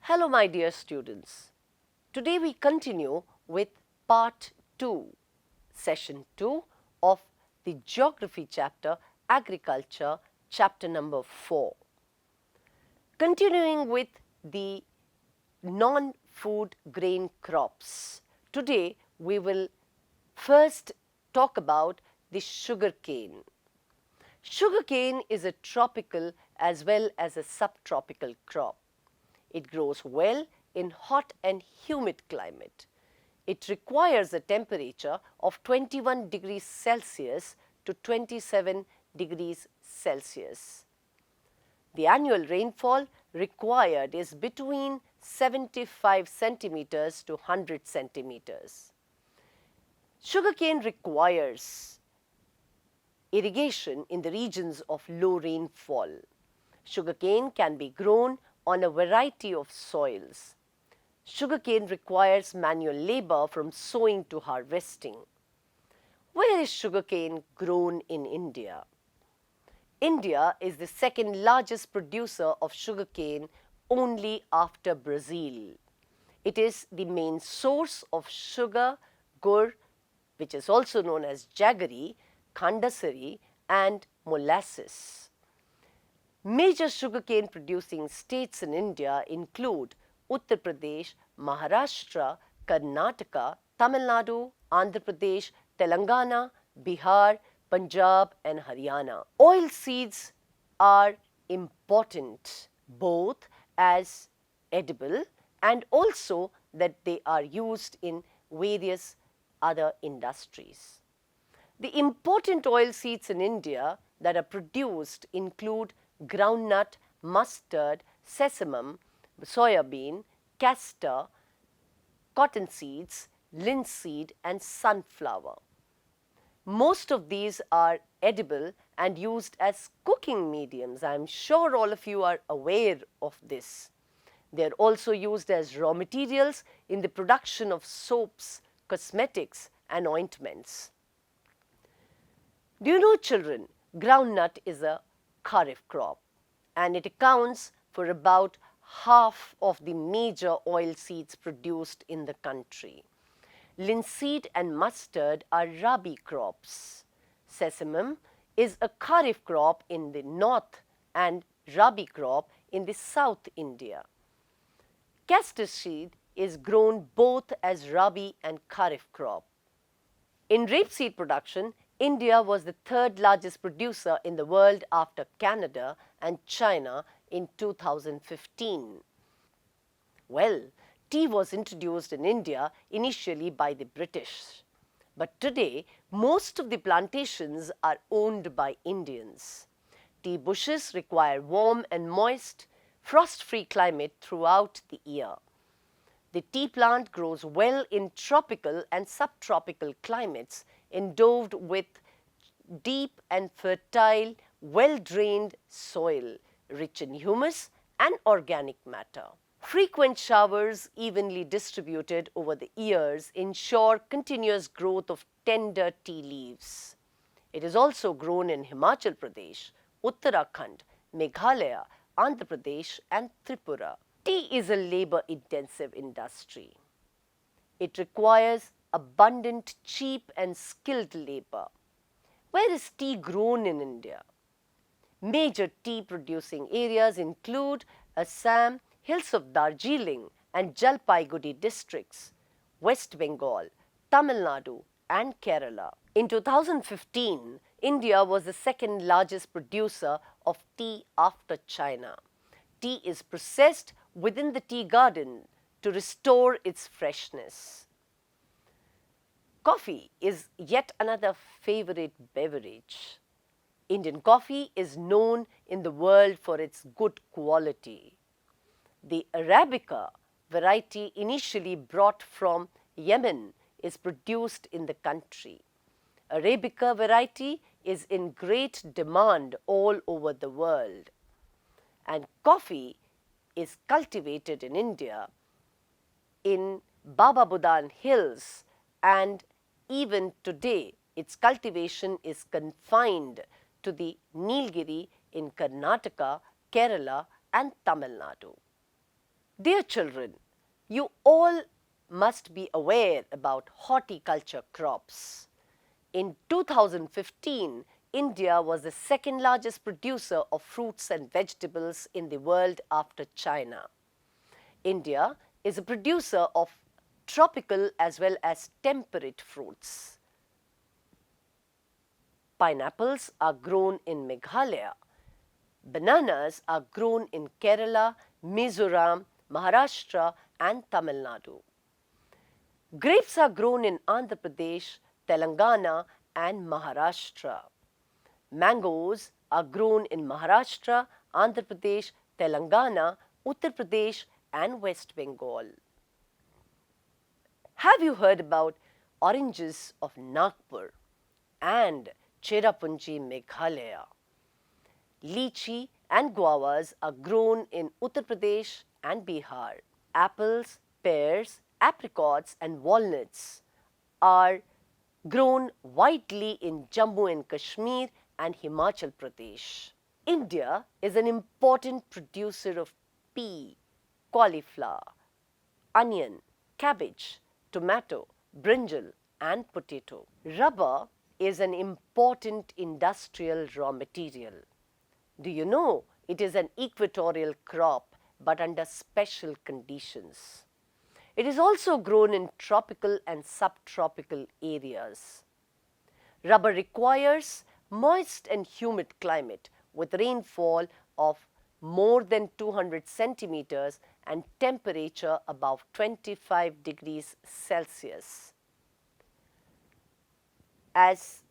Hello my dear students. Today we continue with part 2, session 2 of the geography chapter, agriculture, chapter number 4. Continuing with the non-food grain crops. Today we will first talk about the sugarcane. Sugarcane is a tropical as well as a subtropical crop. It grows well in hot and humid climate. It requires a temperature of 21 degrees Celsius to 27 degrees Celsius. The annual rainfall required is between 75 centimeters to 100 centimeters. Sugarcane requires irrigation in the regions of low rainfall. Sugarcane can be grown on a variety of soils. Sugarcane requires manual labor from sowing to harvesting. Where is sugarcane grown in India? India is the second largest producer of sugarcane only after Brazil. It is the main source of sugar, gur, which is also known as jaggery, khandasari, and molasses. Major sugarcane producing states in India include Uttar Pradesh, Maharashtra, Karnataka, Tamil Nadu, Andhra Pradesh, Telangana, Bihar, Punjab and Haryana. Oil seeds are important both as edible and also that they are used in various other industries. The important oil seeds in India that are produced include groundnut, mustard, sesame, soybean, castor, cotton seeds, linseed and sunflower. Most of these are edible and used as cooking mediums. I am sure all of you are aware of this. They are also used as raw materials in the production of soaps, cosmetics and ointments. Do you know, children, groundnut is a kharif crop and it accounts for about half of the major oil seeds produced in the country. Linseed and mustard are rabi crops. Sesame is a kharif crop in the north and rabi crop in the south India. Castor seed is grown both as rabi and kharif crop. In rapeseed production, India was the third largest producer in the world after Canada and China in 2015. Well, tea was introduced in India initially by the British. But today, most of the plantations are owned by Indians. Tea bushes require warm and moist, frost-free climate throughout the year. The tea plant grows well in tropical and subtropical climates endowed with deep and fertile, well-drained soil, rich in humus and organic matter. Frequent showers evenly distributed over the years ensure continuous growth of tender tea leaves. It is also grown in Himachal Pradesh, Uttarakhand, Meghalaya, Andhra Pradesh and Tripura. Tea is a labor-intensive industry. It requires abundant, cheap and skilled labor. Where is tea grown in India? Major tea producing areas include Assam, hills of Darjeeling and Jalpaiguri districts, West Bengal, Tamil Nadu and Kerala. In 2015, India was the second largest producer of tea after China. Tea is processed within the tea garden to restore its freshness. Coffee is yet another favorite beverage. Indian coffee is known in the world for its good quality. The Arabica variety initially brought from Yemen is produced in the country. Arabica variety is in great demand all over the world. And coffee is cultivated in India in Baba Budan Hills, and even today its cultivation is confined to the Nilgiri in Karnataka, Kerala and Tamil Nadu. Dear children, you all must be aware about horticulture crops. In 2015, India was the second largest producer of fruits and vegetables in the world after China. India is a producer of tropical as well as temperate fruits. Pineapples are grown in Meghalaya. Bananas are grown in Kerala, Mizoram, Maharashtra and Tamil Nadu. Grapes are grown in Andhra Pradesh, Telangana and Maharashtra. Mangoes are grown in Maharashtra, Andhra Pradesh, Telangana, Uttar Pradesh and West Bengal. Have you heard about oranges of Nagpur and Cherrapunji, Meghalaya? Lychee and guavas are grown in Uttar Pradesh and Bihar. Apples, pears, apricots and walnuts are grown widely in Jammu and Kashmir and Himachal Pradesh. India is an important producer of pea, cauliflower, onion, cabbage, tomato, brinjal and potato. Rubber is an important industrial raw material. Do you know it is an equatorial crop but under special conditions? It is also grown in tropical and subtropical areas. Rubber requires moist and humid climate with rainfall of more than 200 centimeters and temperature above 25 degrees Celsius. As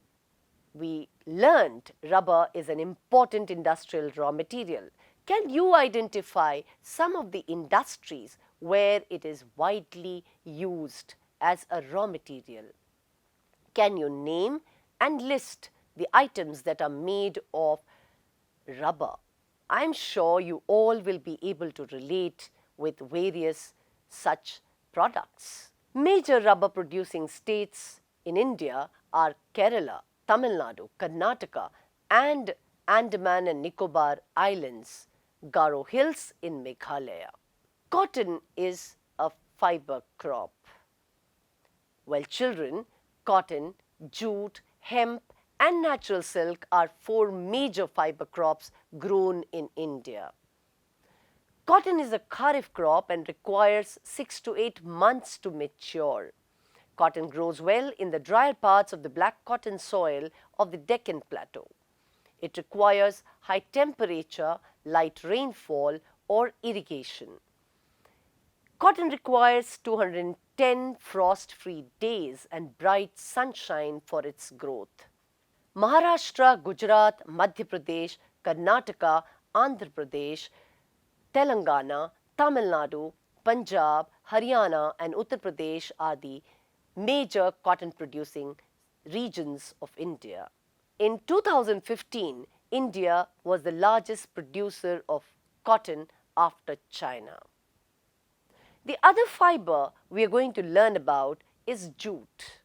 we learned, rubber is an important industrial raw material. Can you identify some of the industries where it is widely used as a raw material? Can you name and list the items that are made of rubber? I am sure you all will be able to relate with various such products. Major rubber producing states in India are Kerala, Tamil Nadu, Karnataka and Andaman and Nicobar Islands, Garo Hills in Meghalaya. Cotton is a fiber crop. Well, children, cotton, jute, hemp and natural silk are four major fiber crops grown in India. Cotton is a kharif crop and requires 6 to 8 months to mature. Cotton grows well in the drier parts of the black cotton soil of the Deccan Plateau. It requires high temperature, light rainfall or irrigation. Cotton requires 210 frost-free days and bright sunshine for its growth. Maharashtra, Gujarat, Madhya Pradesh, Karnataka, Andhra Pradesh, Telangana, Tamil Nadu, Punjab, Haryana and Uttar Pradesh are the major cotton producing regions of India. In 2015, India was the largest producer of cotton after China. The other fiber we are going to learn about is jute.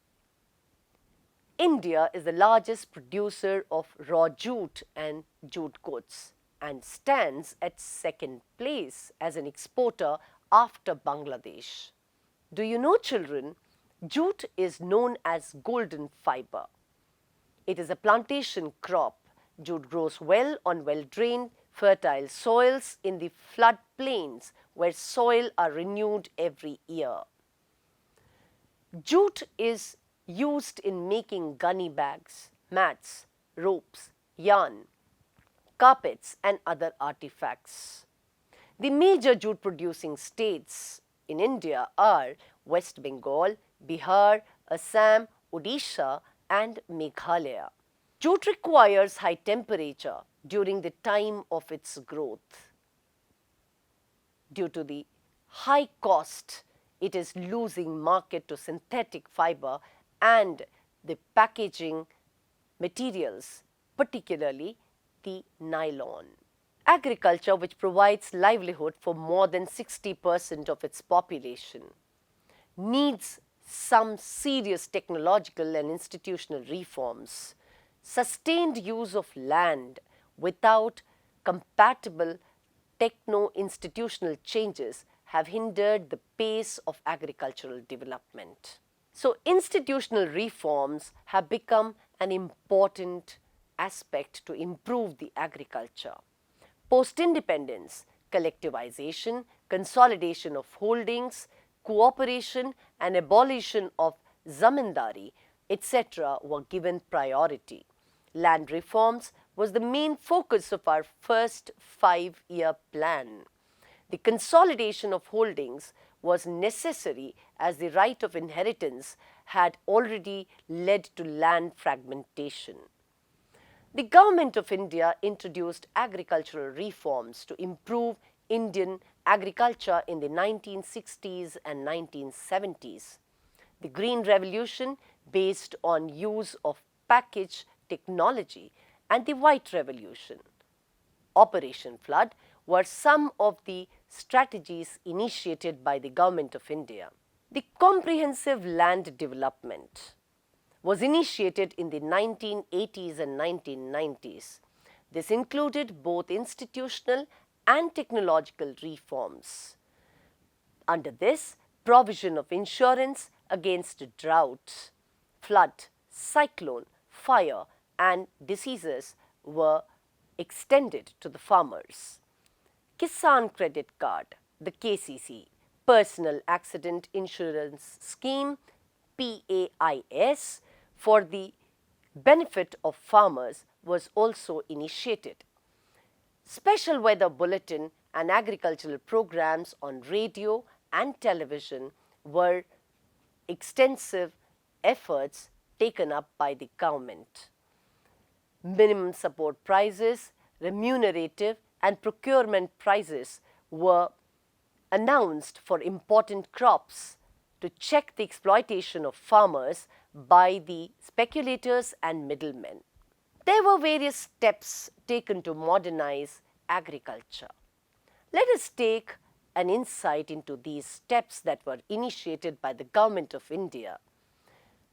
India is the largest producer of raw jute and jute goods and stands at second place as an exporter after Bangladesh. Do you know, children, jute is known as golden fiber. It is a plantation crop. Jute grows well on well-drained, fertile soils in the flood plains where soil are renewed every year. Jute is used in making gunny bags, mats, ropes, yarn, carpets and other artifacts. The major jute producing states in India are West Bengal, Bihar, Assam, Odisha and Meghalaya. Jute requires high temperature during the time of its growth. Due to the high cost, it is losing market to synthetic fiber and the packaging materials, particularly the nylon. Agriculture, which provides livelihood for more than 60% of its population, needs some serious technological and institutional reforms. Sustained use of land without compatible techno-institutional changes have hindered the pace of agricultural development. So, institutional reforms have become an important aspect to improve the agriculture. Post-independence, collectivization, consolidation of holdings, cooperation and abolition of zamindari, etc. were given priority. Land reforms was the main focus of our first 5-year plan. The consolidation of holdings was necessary as the right of inheritance had already led to land fragmentation. The Government of India introduced agricultural reforms to improve Indian agriculture in the 1960s and 1970s. The Green Revolution, based on use of package technology, and the White Revolution, Operation Flood, were some of the strategies initiated by the Government of India. The comprehensive land development was initiated in the 1980s and 1990s. This included both institutional and technological reforms. Under this, provision of insurance against drought, flood, cyclone, fire and diseases were extended to the farmers. Kisan Credit Card, the KCC, Personal Accident Insurance Scheme, PAIS, for the benefit of farmers was also initiated. Special weather bulletin and agricultural programs on radio and television were extensive efforts taken up by the government. Minimum support prices, remunerative and procurement prices were announced for important crops to check the exploitation of farmers by the speculators and middlemen. There were various steps taken to modernize agriculture. Let us take an insight into these steps that were initiated by the Government of India.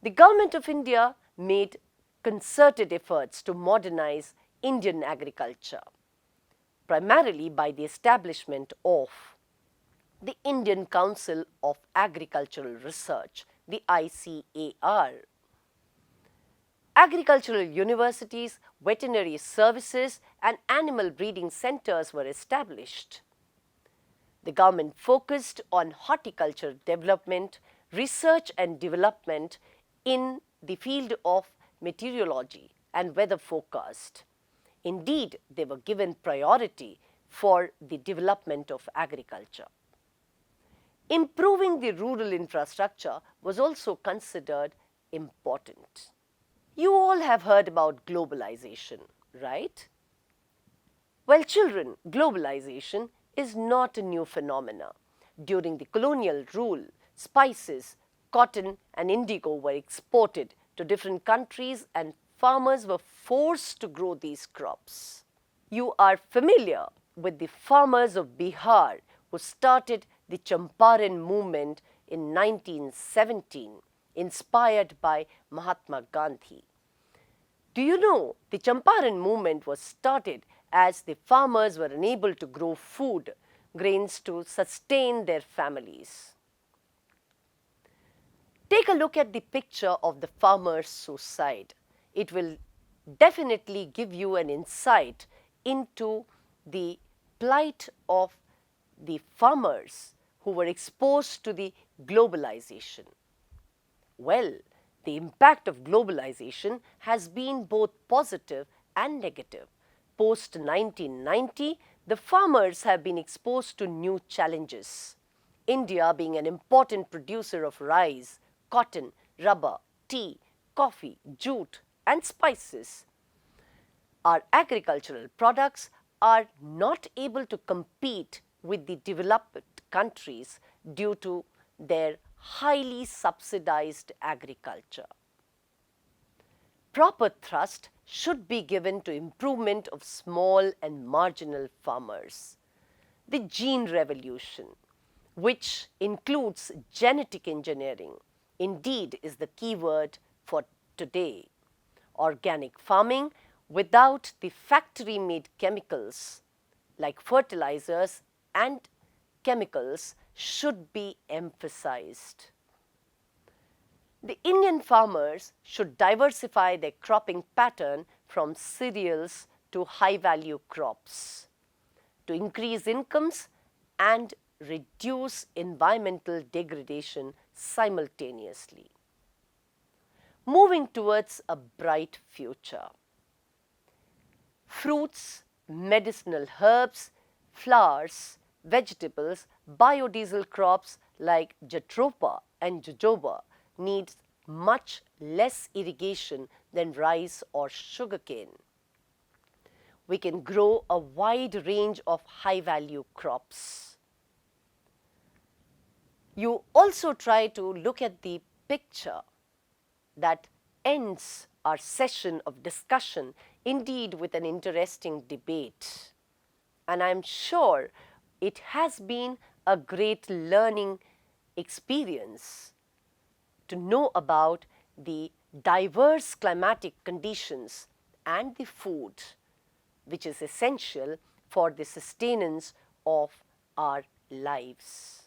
The Government of India made concerted efforts to modernize Indian agriculture, primarily by the establishment of the Indian Council of Agricultural Research, the ICAR. Agricultural universities, veterinary services and animal breeding centers were established. The government focused on horticulture development, research and development in the field of meteorology and weather forecast. Indeed, they were given priority for the development of agriculture. Improving the rural infrastructure was also considered important. You all have heard about globalization, right? Well, children, globalization is not a new phenomenon. During the colonial rule, spices, cotton and indigo were exported to different countries and farmers were forced to grow these crops. You are familiar with the farmers of Bihar who started the Champaran movement in 1917, inspired by Mahatma Gandhi. Do you know the Champaran movement was started as the farmers were unable to grow food, grains to sustain their families? Take a look at the picture of the farmer's suicide. It will definitely give you an insight into the plight of the farmers who were exposed to the globalization. Well, the impact of globalization has been both positive and negative. Post 1990, the farmers have been exposed to new challenges. India, being an important producer of rice, cotton, rubber, tea, coffee, jute and spices, our agricultural products are not able to compete with the developed countries due to their highly subsidized agriculture. Proper thrust should be given to improvement of small and marginal farmers. The gene revolution, which includes genetic engineering, indeed is the key word for today. Organic farming without the factory-made chemicals like fertilizers and chemicals should be emphasized. The Indian farmers should diversify their cropping pattern from cereals to high-value crops to increase incomes and reduce environmental degradation simultaneously. Moving towards a bright future. Fruits, medicinal herbs, flowers, vegetables, biodiesel crops like jatropha and jojoba needs much less irrigation than rice or sugarcane. We can grow a wide range of high-value crops. You also try to look at the picture that ends our session of discussion, indeed with an interesting debate. And I'm sure it has been a great learning experience to know about the diverse climatic conditions and the food which is essential for the sustenance of our lives.